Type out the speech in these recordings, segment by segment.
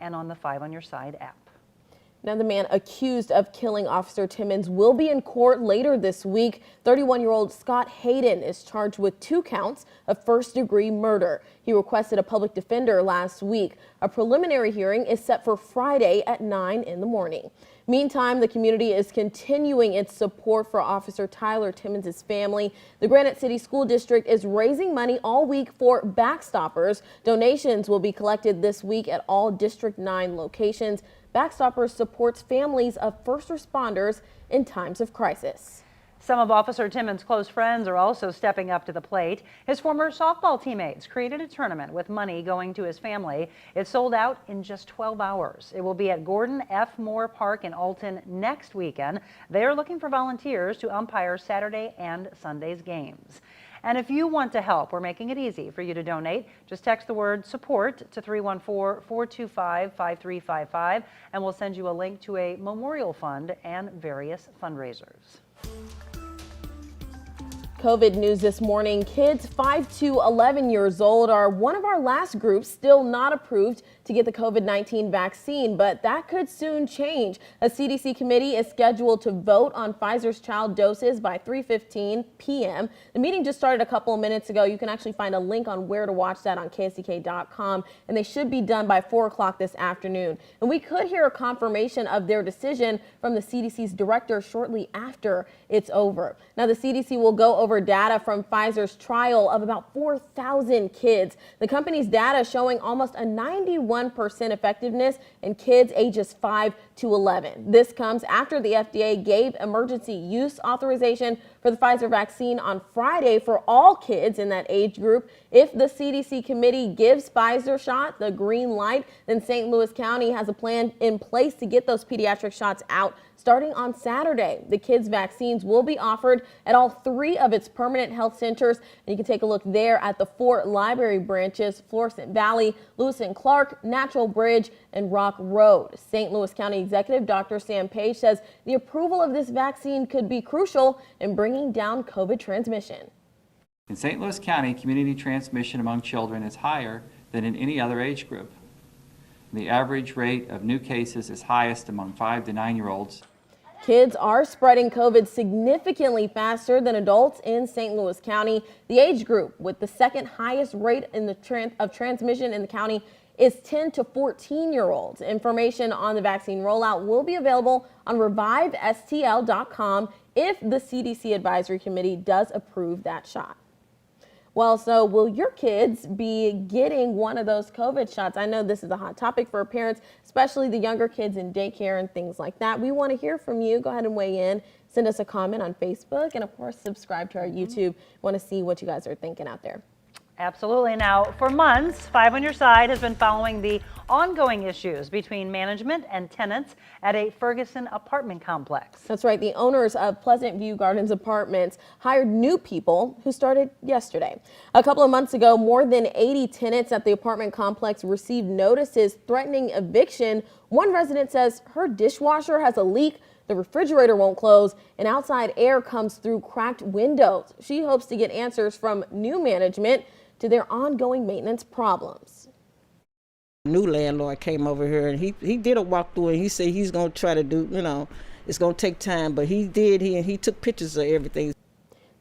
and on the 5 on Your Side app. Now, the man accused of killing Officer Timmins will be in court later this week. 31-year-old Scott Hayden is charged with 2 counts of first-degree murder. He requested a public defender last week. A preliminary hearing is set for Friday at 9 in the morning. Meantime, the community is continuing its support for Officer Tyler Timmins' family. The Granite City School District is raising money all week for Backstoppers. Donations will be collected this week at all District 9 locations. Backstoppers supports families of first responders in times of crisis. Some of Officer Timmins' close friends are also stepping up to the plate. His former softball teammates created a tournament with money going to his family. It sold out in just 12 hours. It will be at Gordon F. Moore Park in Alton next weekend. They are looking for volunteers to umpire Saturday and Sunday's games. And if you want to help, we're making it easy for you to donate. Just text the word SUPPORT to 314-425-5355 and we'll send you a link to a memorial fund and various fundraisers. COVID news this morning. Kids 5 to 11 years old are one of our last groups still not approved to get the COVID-19 vaccine, but that could soon change. A CDC committee is scheduled to vote on Pfizer's child doses by 3:15 p.m. The meeting just started a couple of minutes ago. You can actually find a link on where to watch that on KSDK.com, and they should be done by 4 o'clock this afternoon. And we could hear a confirmation of their decision from the CDC's director shortly after it's over. Now, the CDC will go over data from Pfizer's trial of about 4,000 kids. The company's data showing almost a 91% effectiveness in kids ages 5 to 11. This comes after the FDA gave emergency use authorization for the Pfizer vaccine on Friday for all kids in that age group. If the CDC committee gives Pfizer shot the green light, then St. Louis County has a plan in place to get those pediatric shots out starting on Saturday. The kids' vaccines will be offered at all 3 of its permanent health centers, and you can take a look there at the 4 library branches: Florissant Valley, Lewis and Clark, Natural Bridge, and Rock Road. St. Louis County Executive Dr. Sam Page says the approval of this vaccine could be crucial in bringing down COVID transmission. In St. Louis County, community transmission among children is higher than in any other age group. The average rate of new cases is highest among 5 to 9-year-olds. Kids are spreading COVID significantly faster than adults in St. Louis County. The age group with the second highest rate in the transmission in the county is 10 to 14-year-olds. Information on the vaccine rollout will be available on revivestl.com if the CDC Advisory Committee does approve that shot. Well, so will your kids be getting one of those COVID shots? I know this is a hot topic for parents, especially the younger kids in daycare and things like that. We want to hear from you. Go ahead and weigh in. Send us a comment on Facebook and, of course, subscribe to our YouTube. Want to see what you guys are thinking out there. Absolutely. Now, for months, 5 on Your Side has been following the ongoing issues between management and tenants at a Ferguson apartment complex. That's right. The owners of Pleasant View Gardens Apartments hired new people who started yesterday. A couple of months ago, more than 80 tenants at the apartment complex received notices threatening eviction. One resident says her dishwasher has a leak, the refrigerator won't close, and outside air comes through cracked windows. She hopes to get answers from new management to their ongoing maintenance problems. New landlord came over here and he did a walkthrough and he said he's going to try to do, it's going to take time, but he did. He took pictures of everything.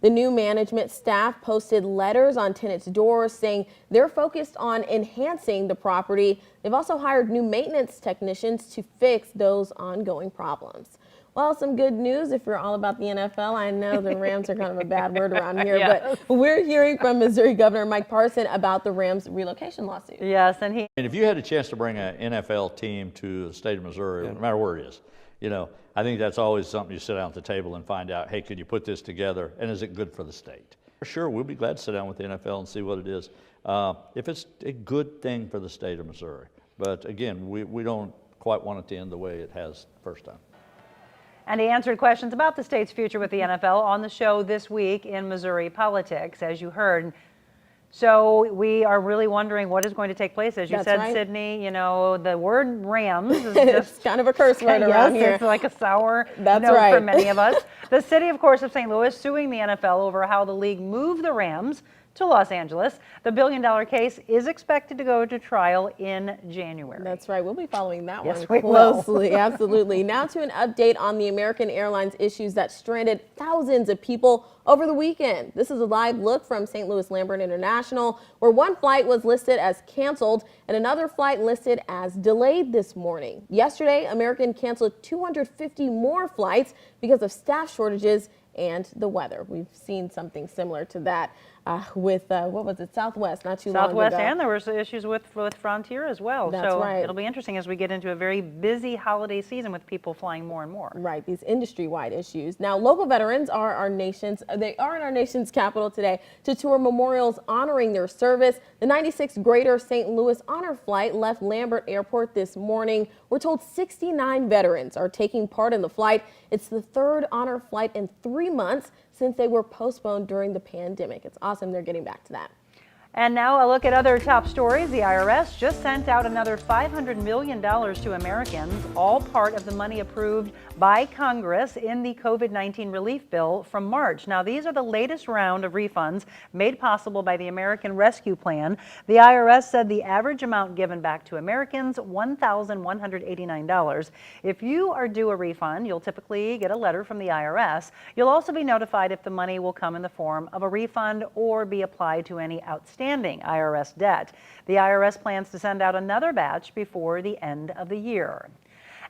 The new management staff posted letters on tenants' doors saying they're focused on enhancing the property. They've also hired new maintenance technicians to fix those ongoing problems. Well, some good news if you're all about the NFL. I know the Rams are kind of a bad word around here, Yes. But we're hearing from Missouri Governor Mike Parson about the Rams relocation lawsuit. Yes, and And if you had a chance to bring an NFL team to the state of Missouri, no matter where it is, I think that's always something you sit down at the table and find out, hey, could you put this together, and is it good for the state? Sure, we'll be glad to sit down with the NFL and see what it is, if it's a good thing for the state of Missouri. But again, we don't quite want it to end the way it has the first time. And he answered questions about the state's future with the NFL on the show this week in Missouri Politics, as you heard. So we are really wondering what is going to take place. As you said, right. Sydney, the word Rams is just kind of a curse word around here. It's like a sour note for many of us. The city, of course, of St. Louis suing the NFL over how the league moved the Rams to Los Angeles. The billion-dollar case is expected to go to trial in January. That's right. We'll be following that Yes, one we will. closely. Absolutely. Now to an update on the American Airlines issues that stranded thousands of people over the weekend. This is a live look from St. Louis Lambert International, where one flight was listed as canceled and another flight listed as delayed this morning. Yesterday, American canceled 250 more flights because of staff shortages and the weather. We've seen something similar to that with, what was it, Southwest not too long ago. Southwest, and there were issues with Frontier as well. That's so right. It'll be interesting as we get into a very busy holiday season with people flying more and more. Right, these industry-wide issues. Now, local veterans are they are in our nation's capital today to tour memorials honoring their service. The 96 Greater St. Louis Honor Flight left Lambert Airport this morning. We're told 69 veterans are taking part in the flight. It's the third honor flight in 3 months since they were postponed during the pandemic. It's awesome they're getting back to that. And now a look at other top stories. The IRS just sent out another $500 million to Americans, all part of the money approved by Congress in the COVID-19 relief bill from March. Now, these are the latest round of refunds made possible by the American Rescue Plan. The IRS said the average amount given back to Americans, $1,189. If you are due a refund, you'll typically get a letter from the IRS. You'll also be notified if the money will come in the form of a refund or be applied to any outstanding IRS debt. The IRS plans to send out another batch before the end of the year.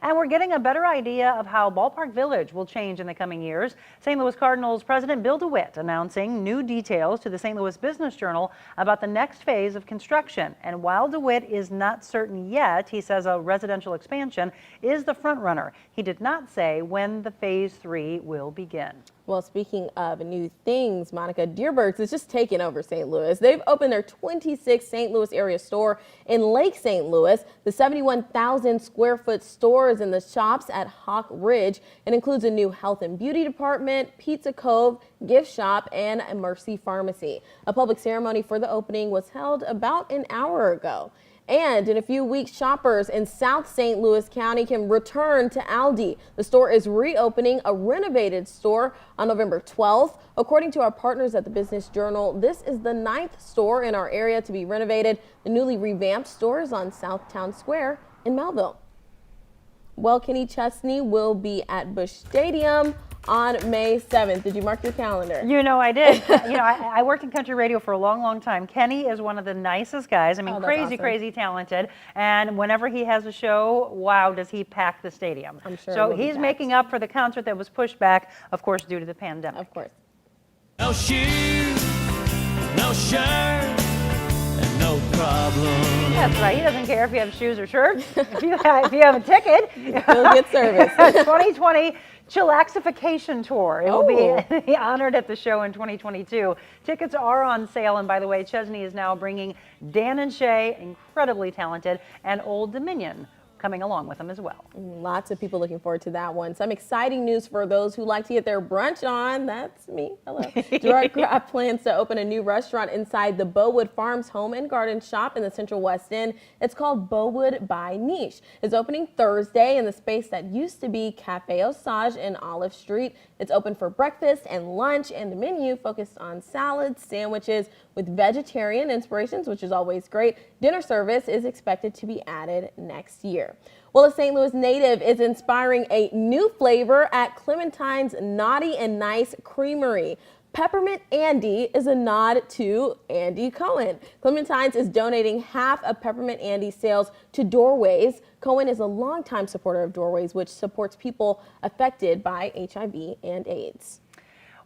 And we're getting a better idea of how Ballpark Village will change in the coming years. St. Louis Cardinals President Bill DeWitt announcing new details to the St. Louis Business Journal about the next phase of construction. And while DeWitt is not certain yet, he says a residential expansion is the front runner. He did not say when the phase 3 will begin. Well, speaking of new things, Monica, DIERBERGS is just taking over St. Louis. They've opened their 26th St. Louis area store in Lake St. Louis. The 71,000 square foot store is in the shops at Hawk Ridge. It includes a new health and beauty department, Pizza Cove, gift shop, and a Mercy Pharmacy. A public ceremony for the opening was held about an hour ago. And in a few weeks, shoppers in South St. Louis County can return to Aldi. The store is reopening a renovated store on November 12th. According to our partners at the Business Journal, this is the 9th store in our area to be renovated. The newly revamped store is on South Town Square in Melville. Well, Kenny Chesney will be at Busch Stadium on May 7th. Did you mark your calendar? You know, I did. I worked in country radio for a long, long time. Kenny is one of the nicest guys. I mean, Awesome. crazy talented. And whenever he has a show, wow, does he pack the stadium. I'm sure it So will be he's packed. making up for the concert that was pushed back, of course, due to the pandemic. Of course. No shoes, no shirt, and no problem. That's right. He doesn't care if you have shoes or shirts. If you have a ticket, Still get service. 2020 Chillaxification Tour. It will be honored at the show in 2022. Tickets are on sale. And by the way, Chesney is now bringing Dan and Shay, incredibly talented, and Old Dominion coming along with them as well. Lots of people looking forward to that one. Some exciting news for those who like to get their brunch on. That's me. Hello. Gerard Craft plans to open a new restaurant inside the Bowood Farms Home and Garden Shop in the Central West End. It's called Bowood by Niche. It's opening Thursday in the space that used to be Cafe Osage in Olive Street. It's open for breakfast and lunch, and the menu focused on salads, sandwiches with vegetarian inspirations, which is always great. Dinner service is expected to be added next year. Well, a St. Louis native is inspiring a new flavor at Clementine's Naughty and Nice Creamery. Peppermint Andy is a nod to Andy Cohen. Clementine's is donating half of Peppermint Andy's sales to Doorways. Cohen is a longtime supporter of Doorways, which supports people affected by HIV and AIDS.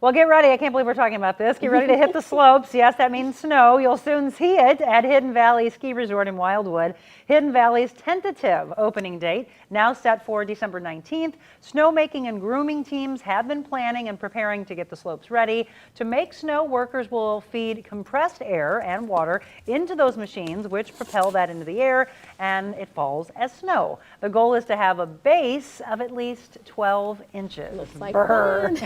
Well, get ready. I can't believe we're talking about this. Get ready to hit the slopes. Yes, that means snow. You'll soon see it at Hidden Valley Ski Resort in Wildwood. Hidden Valley's tentative opening date now set for December 19th. Snowmaking and grooming teams have been planning and preparing to get the slopes ready. To make snow, workers will feed compressed air and water into those machines, which propel that into the air, and it falls as snow. The goal is to have a base of at least 12 inches. Looks like Brr.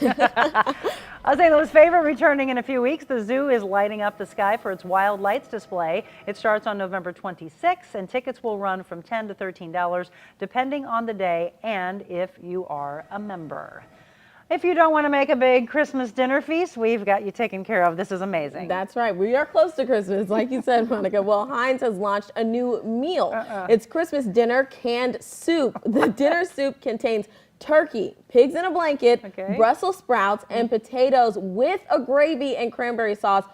St. Louis favorite returning in a few weeks. The zoo is lighting up the sky for its Wild Lights display. It starts on November 26th, and tickets will run from $10 to $13, depending on the day and if you are a member. If you don't want to make a big Christmas dinner feast, we've got you taken care of. This is amazing. That's right. We are close to Christmas, like you said, Monica. Well, HEINZ has launched a new meal. It's Christmas dinner canned soup. The dinner soup contains turkey, pigs in a blanket, Brussels sprouts, and potatoes with a gravy and cranberry sauce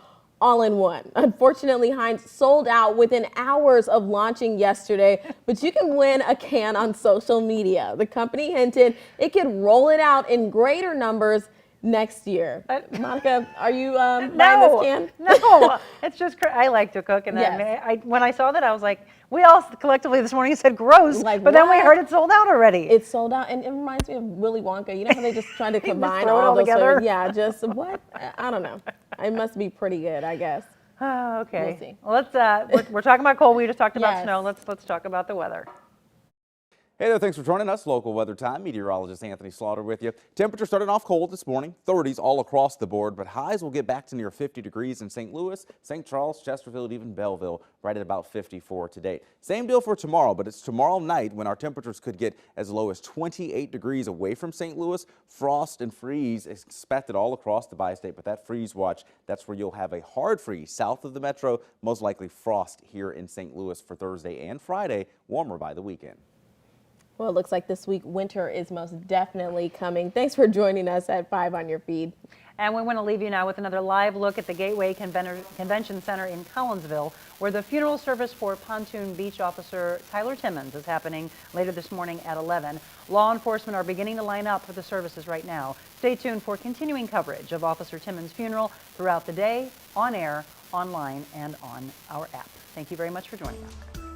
all in one. Unfortunately, HEINZ sold out within hours of launching yesterday, but you can win a can on social media. The company hinted it could roll it out in greater numbers next year. Monica, are you buying this can? No, it's just, I like to cook, and Yes. when I saw that, I was like, we all collectively this morning said gross, Like, but then we what? heard it sold out already. It's sold out, and it reminds me of Willy Wonka. You know how they just try to combine throw it all all those together? flavors? Yeah, just what? I don't know. It must be pretty good, I guess. Oh, okay. We'll see. Well, let's, we're talking about cold. We just talked about Yes. snow. Let's talk about the weather. Hey there, thanks for joining us. Local weather time. Meteorologist Anthony Slaughter with you. Temperature started off cold this morning, 30s all across the board, but highs will get back to near 50 degrees in St. Louis, St. Charles, Chesterfield, even Belleville, right at about 54 today. Same deal for tomorrow, but it's tomorrow night when our temperatures could get as low as 28 degrees away from St. Louis. Frost and freeze expected all across the bi-state, but that freeze watch, that's where you'll have a hard freeze south of the metro, most likely frost here in St. Louis for Thursday and Friday, warmer by the weekend. Well, it looks like this week winter is most definitely coming. Thanks for joining us at 5 on your feed. And we want to leave you now with another live look at the Gateway Convention Center in Collinsville, where the funeral service for Pontoon Beach officer Tyler Timmins is happening later this morning at 11. Law enforcement are beginning to line up for the services right now. Stay tuned for continuing coverage of Officer Timmins' funeral throughout the day, on air, online, and on our app. Thank you very much for joining us.